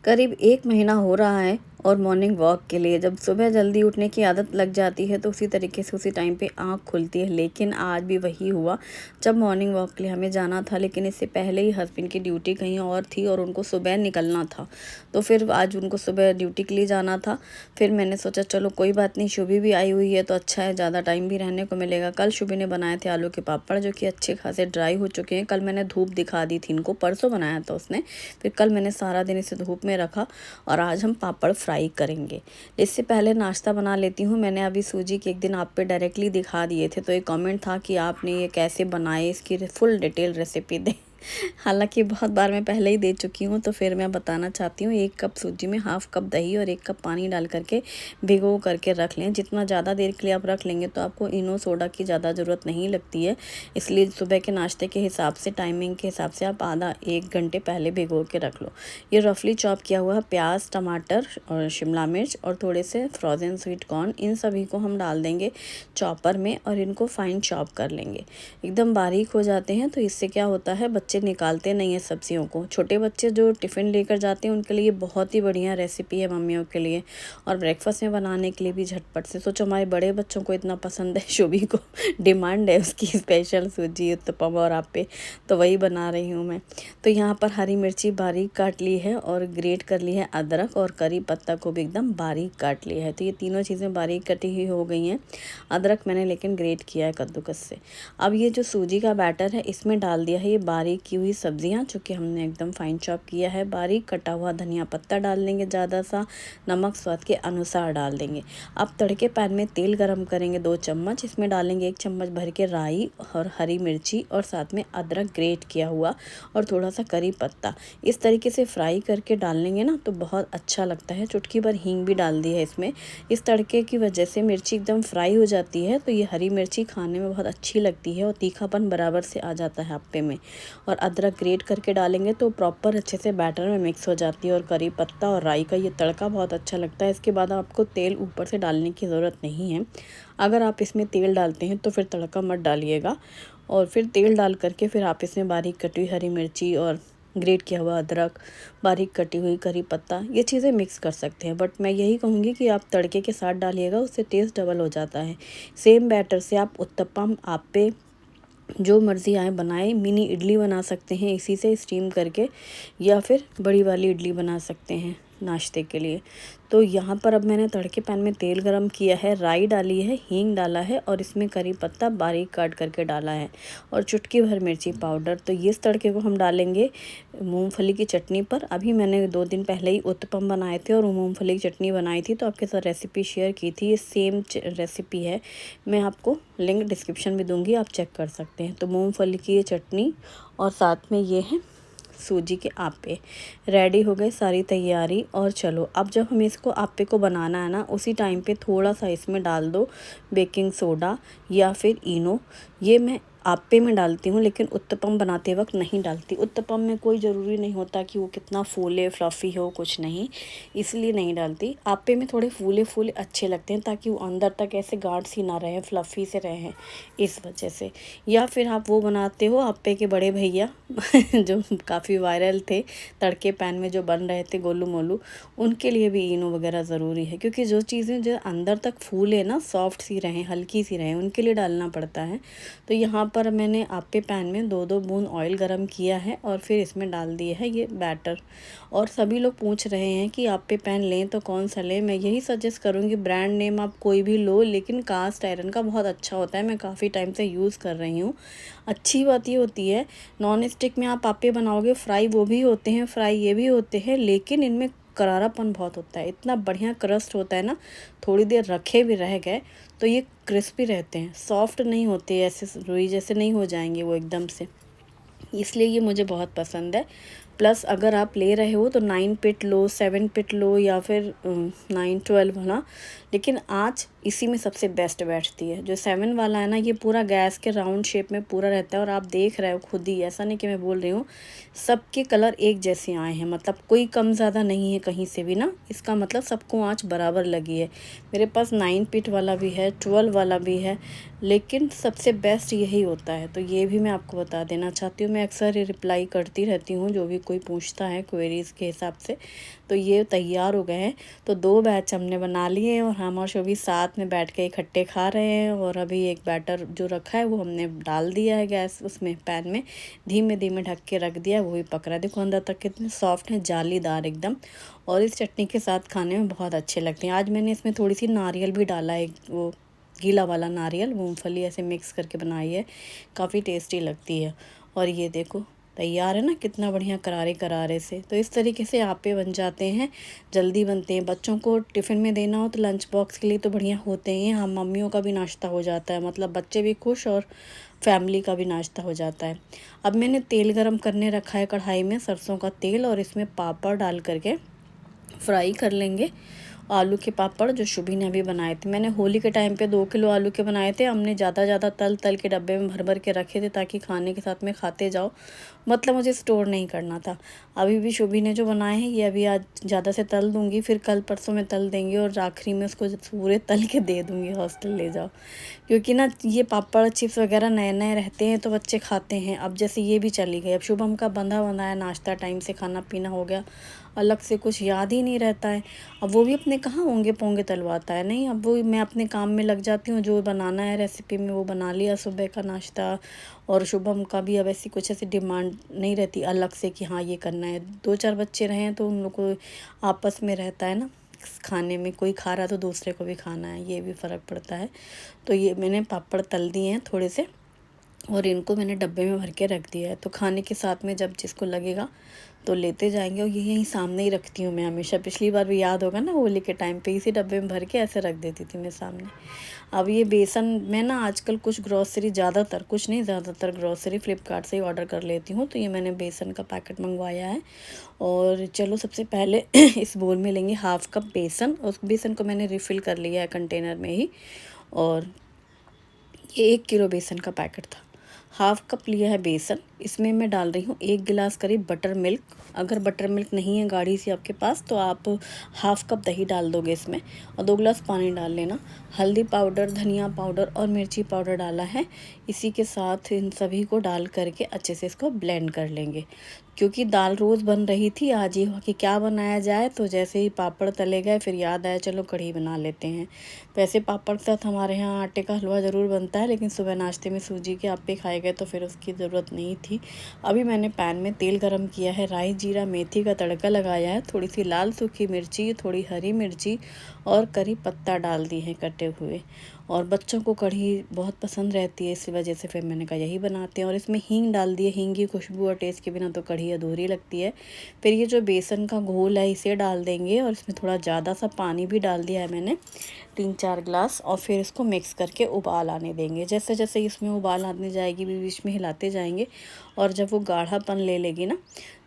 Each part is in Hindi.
करीब 1 महीना हो रहा है और मॉर्निंग वॉक के लिए जब सुबह जल्दी उठने की आदत लग जाती है तो उसी तरीके से उसी टाइम पे आँख खुलती है। लेकिन आज भी वही हुआ, जब मॉर्निंग वॉक के लिए हमें जाना था, लेकिन इससे पहले ही हस्बैंड की ड्यूटी कहीं और थी और उनको सुबह निकलना था। तो फिर आज उनको सुबह ड्यूटी के लिए जाना था। फिर मैंने सोचा चलो कोई बात नहीं, शुभी भी आई हुई है तो अच्छा है, ज़्यादा टाइम भी रहने को मिलेगा। कल शुभी ने बनाए थे आलू के पापड़ जो कि अच्छे खासे ड्राई हो चुके हैं। कल मैंने धूप दिखा दी थी इनको, परसों बनाया था उसने। फिर कल मैंने सारा दिन इसे धूप में रखा और आज हम पापड़ फ्राई करेंगे। इससे पहले नाश्ता बना लेती हूँ। मैंने अभी सूजी के एक दिन आप पे डायरेक्टली दिखा दिए थे, तो एक कमेंट था कि आपने ये कैसे बनाए, इसकी फुल डिटेल रेसिपी दें। हालांकि बहुत बार मैं पहले ही दे चुकी हूँ, तो फिर मैं बताना चाहती हूँ। 1 कप सूजी में हाफ कप दही और 1 कप पानी डाल करके भिगो करके रख लें। जितना ज़्यादा देर के लिए आप रख लेंगे तो आपको इनो सोडा की ज़्यादा ज़रूरत नहीं लगती है। इसलिए सुबह के नाश्ते के हिसाब से, टाइमिंग के हिसाब से आप आधा 1 घंटे पहले भिगो के रख लो। ये रफली चॉप किया हुआ प्याज, टमाटर और शिमला मिर्च और थोड़े से फ्रोज़न स्वीट कॉर्न, इन सभी को हम डाल देंगे चॉपर में और इनको फाइन चॉप कर लेंगे। एकदम बारीक हो जाते हैं तो इससे क्या होता है, बच्चे निकालते नहीं हैं सब्जियों को। छोटे बच्चे जो टिफ़िन लेकर जाते हैं उनके लिए बहुत ही बढ़िया रेसिपी है मम्मियों के लिए, और ब्रेकफास्ट में बनाने के लिए भी झटपट से। सोचो हमारे बड़े बच्चों को इतना पसंद है, शुभी को डिमांड है उसकी स्पेशल सूजी उत्तपम और आप्पे, तो वही बना रही हूँ मैं। तो यहाँ पर हरी मिर्ची बारीक काट ली है और ग्रेट कर ली है अदरक, और करी पत्ता को भी एकदम बारीक काट लिया है। तो ये तीनों चीज़ें बारीक कटी हुई हो गई हैं। अदरक मैंने लेकिन ग्रेट किया है कद्दूकस से। अब ये जो सूजी का बैटर है इसमें डाल दिया है ये बारीक की हुई सब्जियां, जो कि हमने एकदम फाइन चॉप किया है। बारीक कटा हुआ धनिया पत्ता डाल देंगे ज़्यादा सा, नमक स्वाद के अनुसार डाल देंगे। अब तड़के पैन में तेल गरम करेंगे 2 चम्मच, इसमें डालेंगे 1 चम्मच भर के राई और हरी मिर्ची और साथ में अदरक ग्रेट किया हुआ और थोड़ा सा करी पत्ता। इस तरीके से फ्राई करके डाल लेंगे ना तो बहुत अच्छा लगता है। चुटकी भर हींग भी डाल दी है इसमें। इस तड़के की वजह से मिर्ची एकदम फ्राई हो जाती है, तो ये हरी मिर्ची खाने में बहुत अच्छी लगती है और तीखापन बराबर से आ जाता है आप्पे में। और अदरक ग्रेट करके डालेंगे तो प्रॉपर अच्छे से बैटर में मिक्स हो जाती है। और करी पत्ता और राई का ये तड़का बहुत अच्छा लगता है। इसके बाद आपको तेल ऊपर से डालने की ज़रूरत नहीं है। अगर आप इसमें तेल डालते हैं तो फिर तड़का मत डालिएगा, और फिर तेल डाल करके फिर आप इसमें बारीक कटी हुई हरी मिर्ची और ग्रेट किया हुआ अदरक, बारीक कटी हुई करी पत्ता, ये चीज़ें मिक्स कर सकते हैं। बट मैं यही कहूँगी कि आप तड़के के साथ डालिएगा, उससे टेस्ट डबल हो जाता है। सेम बैटर से आप उत्तपम, आप्पे, जो मर्ज़ी आए बनाए। मिनी इडली बना सकते हैं इसी से स्टीम करके, या फिर बड़ी वाली इडली बना सकते हैं नाश्ते के लिए। तो यहाँ पर अब मैंने तड़के पैन में तेल गरम किया है, राई डाली है, हींग डाला है और इसमें करी पत्ता बारीक काट करके डाला है और चुटकी भर मिर्ची पाउडर। तो ये इस तड़के को हम डालेंगे मूंगफली की चटनी पर। अभी मैंने 2 दिन पहले ही उत्तपम बनाए थे और मूंगफली की चटनी बनाई थी, तो आपके साथ रेसिपी शेयर की थी। ये सेम रेसिपी है, मैं आपको लिंक डिस्क्रिप्शन में दूंगी, आप चेक कर सकते हैं। तो मूंगफली की ये चटनी और साथ में ये है सूजी के आप्पे रेडी हो गए, सारी तैयारी। और चलो अब जब हमें इसको आप्पे को बनाना है ना, उसी टाइम पे थोड़ा सा इसमें डाल दो बेकिंग सोडा या फिर इनो। ये मैं आप्पे में डालती हूँ, लेकिन उत्तपम बनाते वक्त नहीं डालती। उत्तपम में कोई ज़रूरी नहीं होता कि वो कितना फूले फ्लफ़ी हो, कुछ नहीं, इसलिए नहीं डालती। आप्पे में थोड़े फूले फूले अच्छे लगते हैं, ताकि वो अंदर तक ऐसे गाढ़ सी ना रहे, फ्लफ़ी से रहें, इस वजह से। या फिर आप वो बनाते हो आप्पे के बड़े भैया जो काफ़ी वायरल थे, तड़के पैन में जो बन रहे थे गोलू मोलू, उनके लिए भी इनो वगैरह ज़रूरी है। क्योंकि जो चीज़ें जो अंदर तक फूले ना, सॉफ्ट सी रहें, हल्की सी रहें, उनके लिए डालना पड़ता है। तो यहाँ पर मैंने आप्पे पैन में 2-2 बूंद ऑयल गरम किया है और फिर इसमें डाल दिया है ये बैटर। और सभी लोग पूछ रहे हैं कि आप्पे पैन लें तो कौन सा लें। मैं यही सजेस्ट करूँगी, ब्रांड नेम आप कोई भी लो, लेकिन कास्ट आयरन का बहुत अच्छा होता है। मैं काफ़ी टाइम से यूज़ कर रही हूँ। अच्छी बात ये होती है, नॉन स्टिक में आप आप्पे बनाओगे, फ्राई वो भी होते हैं, फ्राई ये भी होते हैं, लेकिन इनमें करारापन बहुत होता है। इतना बढ़िया क्रस्ट होता है ना, थोड़ी देर रखे भी रह गए तो ये क्रिस्पी रहते हैं, सॉफ्ट नहीं होते, ऐसे रुई जैसे नहीं हो जाएंगे वो एकदम से। इसलिए ये मुझे बहुत पसंद है। प्लस अगर आप ले रहे हो तो 9 पिट लो, 7 पिट लो, या फिर 9-12 है ना, लेकिन आँच इसी में सबसे बेस्ट बैठती है। जो 7 वाला है ना, ये पूरा गैस के राउंड शेप में पूरा रहता है और आप देख रहे हो खुद ही, ऐसा नहीं कि मैं बोल रही हूँ, सबके कलर एक जैसे आए हैं, मतलब कोई कम ज़्यादा नहीं है कहीं से भी ना, इसका मतलब सबको आँच बराबर लगी है। मेरे पास 9 फीट वाला भी है, 12 वाला भी है, लेकिन सबसे बेस्ट यही होता है। तो ये भी मैं आपको बता देना चाहती हूँ। मैं अक्सर रिप्लाई करती रहती हूँ जो भी कोई पूछता है क्वेरीज़ के हिसाब से। तो ये तैयार हो गए हैं। तो 2 बैच हमने बना लिए और हम और शोभी साथ में बैठ के इकट्ठे खा रहे हैं। और अभी एक बैटर जो रखा है वो हमने डाल दिया है गैस उसमें पैन में, धीमे धीमे ढक के रख दिया, वो भी पक रहा है। देखो अंदर तक कितने सॉफ्ट हैं, जालीदार एकदम, और इस चटनी के साथ खाने में बहुत अच्छे लगते हैं। आज मैंने इसमें थोड़ी सी नारियल भी डाला है, वो गीला वाला नारियल, मूंगफली ऐसे मिक्स करके बनाई है, काफ़ी टेस्टी लगती है। और ये देखो तैयार है ना, कितना बढ़िया करारे करारे से। तो इस तरीके से आपे बन जाते हैं, जल्दी बनते हैं। बच्चों को टिफ़िन में देना हो तो लंच बॉक्स के लिए तो बढ़िया होते हैं। हम मम्मियों का भी नाश्ता हो जाता है, मतलब बच्चे भी खुश और फैमिली का भी नाश्ता हो जाता है। अब मैंने तेल गरम करने रखा है कढ़ाई में, सरसों का तेल, और इसमें पापड़ डाल करके फ्राई कर लेंगे। आलू के पापड़ जो शुभी ने अभी बनाए थे, मैंने होली के टाइम पे 2 किलो आलू के बनाए थे। हमने ज़्यादा तल तल के डब्बे में भर भर के रखे थे ताकि खाने के साथ में खाते जाओ, मतलब मुझे स्टोर नहीं करना था। अभी भी शुभी ने जो बनाए हैं ये अभी आज ज़्यादा से तल दूँगी, फिर कल परसों में तल देंगे और आखिरी में उसको पूरे तल के दे दूँगी, हॉस्टल ले जाओ। क्योंकि ना ये पापड़ चिप्स वगैरह नए नए रहते हैं तो बच्चे खाते हैं। अब जैसे ये भी चली गई, अब शुभम का बंधा बनाया नाश्ता, टाइम से खाना पीना हो गया, अलग से कुछ याद ही नहीं रहता है। अब वो भी अपने कहाँ होंगे पोंगे तलवाता है, नहीं, अब वो मैं अपने काम में लग जाती हूँ, जो बनाना है रेसिपी में वो बना लिया सुबह का नाश्ता। और शुभम का भी अब ऐसी कुछ ऐसी डिमांड नहीं रहती अलग से कि हाँ ये करना है। 2-4 बच्चे रहे हैं तो उन लोग को आपस में रहता है ना, खाने में कोई खा रहा तो दूसरे को भी खाना है, ये भी फ़र्क पड़ता है। तो ये मैंने पापड़ तल दिए हैं थोड़े से, और इनको मैंने डब्बे में भर के रख दिया है। तो खाने के साथ में जब जिसको लगेगा तो लेते जाएंगे। और ये यहीं सामने ही रखती हूँ मैं हमेशा, पिछली बार भी याद होगा ना, होली के टाइम पे इसी डब्बे में भर के ऐसे रख देती थी मैं सामने। अब ये बेसन मैं ना आजकल कुछ ग्रॉसरी, ज़्यादातर कुछ नहीं, ज़्यादातर ग्रॉसरी फ्लिपकार्ट से ही ऑर्डर कर लेती हूँ। तो ये मैंने बेसन का पैकेट मंगवाया है। और चलो सबसे पहले इस बोल में लेंगे 1/2 कप बेसन। उस बेसन को मैंने रिफ़िल कर लिया है कंटेनर में ही। और ये 1 किलो बेसन का पैकेट था। 1/2 कप लिया है बेसन। इसमें मैं डाल रही हूँ 1 गिलास करीब बटर मिल्क। अगर बटर मिल्क नहीं है गाढ़ी सी आपके पास तो आप 1/2 कप दही डाल दोगे इसमें, और 2 गिलास पानी डाल लेना। हल्दी पाउडर, धनिया पाउडर और मिर्ची पाउडर डाला है। इसी के साथ इन सभी को डाल करके अच्छे से इसको ब्लेंड कर लेंगे। क्योंकि दाल रोज़ बन रही थी, आज ये हुआ कि क्या बनाया जाए, तो जैसे ही पापड़ तले गए फिर याद आया चलो कढ़ी बना लेते हैं। वैसे पापड़ के साथ हमारे यहाँ आटे का हलवा ज़रूर बनता है, लेकिन सुबह नाश्ते में सूजी के आप्पे खाए गए तो फिर उसकी ज़रूरत नहीं थी। अभी मैंने पैन में तेल गरम किया है, राई जीरा मेथी का तड़का लगाया है, थोड़ी सी लाल सूखी मिर्ची, थोड़ी हरी मिर्ची और करी पत्ता डाल दिए हैं कटे हुए। और बच्चों को कढ़ी बहुत पसंद रहती है, इसी वजह से फिर मैंने कहा यही बनाते हैं। और इसमें हींग डाल दिए, हींग की खुशबू और टेस्ट के बिना तो कढ़ी अधूरी लगती है। फिर ये जो बेसन का घोल है इसे डाल देंगे, और इसमें थोड़ा ज़्यादा सा पानी भी डाल दिया है मैंने, 3-4 ग्लास। और फिर इसको मिक्स करके उबाल आने देंगे। जैसे जैसे इसमें उबाल आने जाएगी बीच में हिलाते जाएंगे, और जब वो गाढ़ापन ले लेगी ना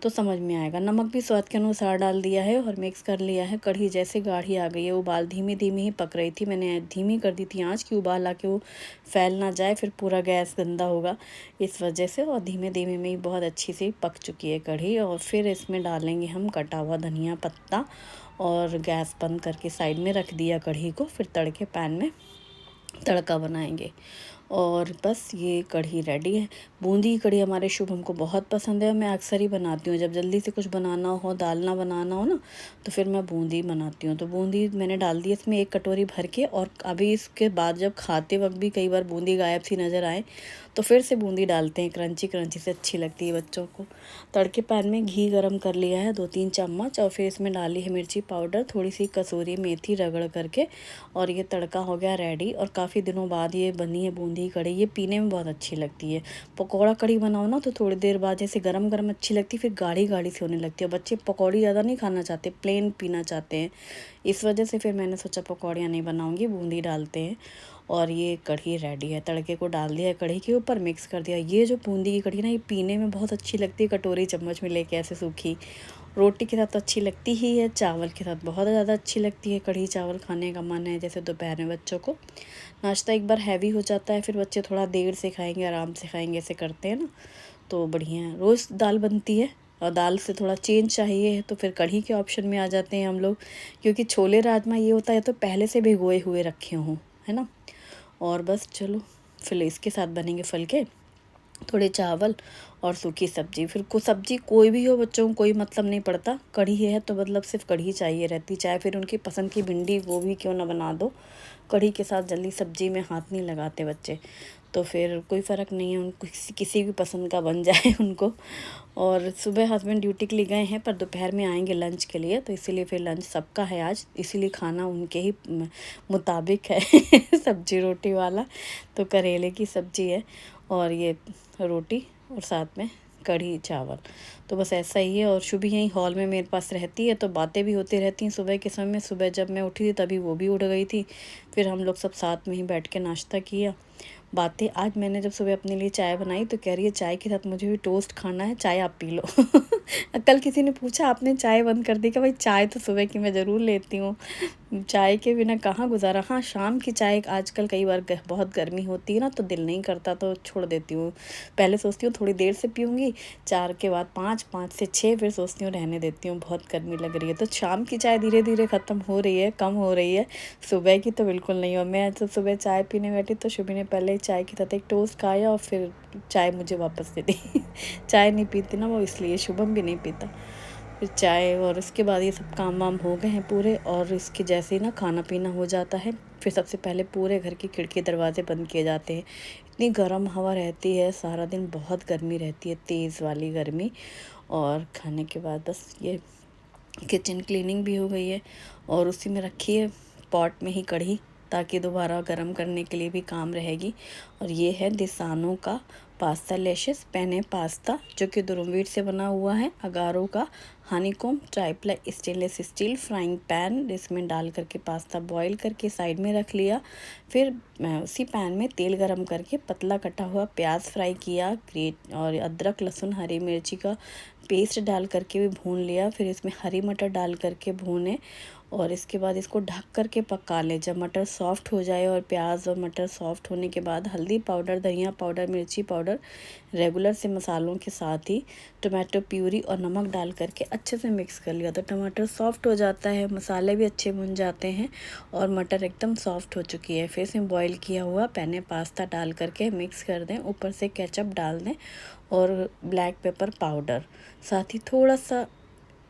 तो समझ में आएगा। नमक भी स्वाद के अनुसार डाल दिया है और मिक्स कर लिया है। कढ़ी जैसे गाढ़ी आ गई है, उबाल धीमी धीमी ही पक रही थी, मैंने धीमी कर दी थी आँच की उबाल आके वो फैल ना जाए, फिर पूरा गैस गंदा होगा इस वजह से। और धीमे धीमे में ही बहुत अच्छी सी पक चुकी है कढ़ी। और फिर इसमें डालेंगे हम कटा हुआ धनिया पत्ता, और गैस बंद करके साइड में रख दिया कढ़ी को। फिर तड़के पैन में तड़का बनाएंगे, और बस ये कढ़ी रेडी है। बूंदी की कढ़ी हमारे शुभम को बहुत पसंद है, मैं अक्सर ही बनाती हूँ। जब जल्दी से कुछ बनाना हो, दाल ना बनाना हो ना, तो फिर मैं बूंदी बनाती हूँ। तो बूंदी मैंने डाल दी इसमें 1 कटोरी भर के। और अभी इसके बाद जब खाते वक्त भी कई बार बूंदी गायब सी नज़र आए तो फिर से बूंदी डालते हैं, क्रंची क्रंची से अच्छी लगती है बच्चों को। तड़के पैन में घी गरम कर लिया है 2-3 चम्मच, और फिर इसमें डाली है मिर्ची पाउडर, थोड़ी सी कसूरी मेथी रगड़ करके, और ये तड़का हो गया रेडी। और काफ़ी दिनों बाद ये बनी है बूंदी कढ़ी, ये पीने में बहुत अच्छी लगती है। पकौड़ा कढ़ी बनाओ ना तो थोड़ी देर बाद जैसे गरम गरम अच्छी लगती है, फिर गाढ़ी गाढ़ी सी होने लगती है। बच्चे पकौड़ी ज़्यादा नहीं खाना चाहते, प्लेन पीना चाहते हैं, इस वजह से फिर मैंने सोचा पकौड़ियाँ नहीं बनाऊँगी, बूंदी डालते हैं। और ये कढ़ी रेडी है। तड़के को डाल दिया कढ़ी के ऊपर, मिक्स कर दिया। ये जो बूंदी की कढ़ी ना, ये पीने में बहुत अच्छी लगती है, कटोरी चम्मच में लेके ऐसे सूखी। रोटी के साथ तो अच्छी लगती ही है, चावल के साथ बहुत ज़्यादा अच्छी लगती है। कढ़ी चावल खाने का मन है जैसे दोपहर में बच्चों को। नाश्ता एक बार हैवी हो जाता है, फिर बच्चे थोड़ा देर से खाएंगे, आराम से खाएंगे, ऐसे करते हैं ना, तो बढ़िया है। रोज़ दाल बनती है और दाल से थोड़ा चेंज चाहिए तो फिर कढ़ी के ऑप्शन में आ जाते हैं हम लोग, क्योंकि छोले राजमा ये होता है तो पहले से भिगोए हुए रखे हों, है ना। और बस चलो, फिर इसके साथ बनेंगे फुलके, थोड़े चावल और सूखी सब्जी। फिर को सब्जी कोई भी हो, बच्चों को कोई मतलब नहीं पड़ता, कढ़ी है तो मतलब सिर्फ कढ़ी चाहिए रहती, चाहे फिर उनकी पसंद की भिंडी गोभी क्यों ना बना दो, कढ़ी के साथ जल्दी सब्जी में हाथ नहीं लगाते बच्चे, तो फिर कोई फ़र्क नहीं है उनको, किसी भी पसंद का बन जाए उनको। और सुबह हस्बैंड ड्यूटी के लिए गए हैं, पर दोपहर में आएंगे लंच के लिए, तो इसीलिए फिर लंच सबका है आज, इसीलिए खाना उनके ही मुताबिक है सब्जी रोटी वाला। तो करेले की सब्जी है और ये रोटी और साथ में कढ़ी चावल, तो बस ऐसा ही है। और शुभी यहीं हॉल में मेरे पास रहती है, तो बातें भी होती रहती हैं सुबह के समय। सुबह जब मैं उठी थी तभी वो भी उठ गई थी, फिर हम लोग सब साथ में ही बैठ के नाश्ता किया, बातें। आज मैंने जब सुबह अपने लिए चाय बनाई तो कह रही है चाय के साथ मुझे भी टोस्ट खाना है, चाय आप पी लो कल किसी ने पूछा आपने चाय बंद कर दी क्या? भाई चाय तो सुबह की मैं ज़रूर लेती हूँ, चाय के बिना कहाँ गुजारा। हाँ, शाम की चाय आजकल कई बार बहुत गर्मी होती है ना, तो दिल नहीं करता तो छोड़ देती हूँ। पहले सोचती हूँ थोड़ी देर से पीऊँगी, 4 के बाद 5, 5 से 6, फिर सोचती हूँ रहने देती हूँ, बहुत गर्मी लग रही है। तो शाम की चाय धीरे धीरे ख़त्म हो रही है, कम हो रही है, सुबह की तो बिल्कुल नहीं। और मैं जब सुबह चाय पीने बैठी तो शुभी ने पहले चाय के साथ एक टोस्ट खाया और फिर चाय मुझे वापस दे दी चाय नहीं पीती ना वो, इसलिए शुभम भी नहीं पीता। फिर चाय और इसके बाद ये सब काम वाम हो गए हैं पूरे, और इसके जैसे ही ना खाना पीना हो जाता है, फिर सबसे पहले पूरे घर की खिड़की दरवाजे बंद किए जाते हैं। इतनी गर्म हवा रहती है सारा दिन, बहुत गर्मी रहती है, तेज़ वाली गर्मी। और खाने के बाद बस ये किचन क्लीनिंग भी हो गई है, और उसी में रखी है पॉट में ही कढ़ी, ताकि दोबारा गर्म करने के लिए भी काम रहेगी। और ये है दिसानो का पास्ता लेशेस पेने पास्ता, जो कि दुरुमवीट से बना हुआ है। अगारो का honeycomb tri-ply stainless steel frying pan, इसमें डाल करके पास्ता बॉईल करके साइड में रख लिया। फिर मैं उसी पैन में तेल गरम करके पतला कटा हुआ प्याज फ्राई किया, ग्रेट और अदरक लहसुन हरी मिर्ची का पेस्ट डाल करके भी भून लिया। फिर इसमें हरी मटर डाल करके भूने, और इसके बाद इसको ढक करके पका लें। जब मटर सॉफ्ट हो जाए और प्याज और मटर सॉफ्ट होने के बाद हल्दी पाउडर, धनिया पाउडर, मिर्ची पाउडर, रेगुलर से मसालों के साथ ही टमाटो प्यूरी और नमक डाल करके अच्छे से मिक्स कर लिया। तो टमाटर सॉफ्ट हो जाता है, मसाले भी अच्छे भुन जाते हैं और मटर एकदम सॉफ्ट हो चुकी है। फिर इसमें बॉईल किया हुआ पेने पास्ता डाल करके मिक्स कर दें, ऊपर से केचप डाल दें और ब्लैक पेपर पाउडर, साथ ही थोड़ा सा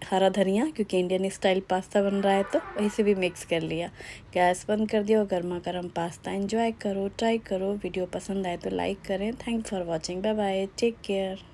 हरा धनिया, क्योंकि इंडियन स्टाइल पास्ता बन रहा है तो वहीं से भी मिक्स कर लिया। गैस बंद कर दिया और गर्मा गर्म पास्ता एंजॉय करो, ट्राई करो। वीडियो पसंद आए तो लाइक करें। Thanks for watching, bye bye, take care.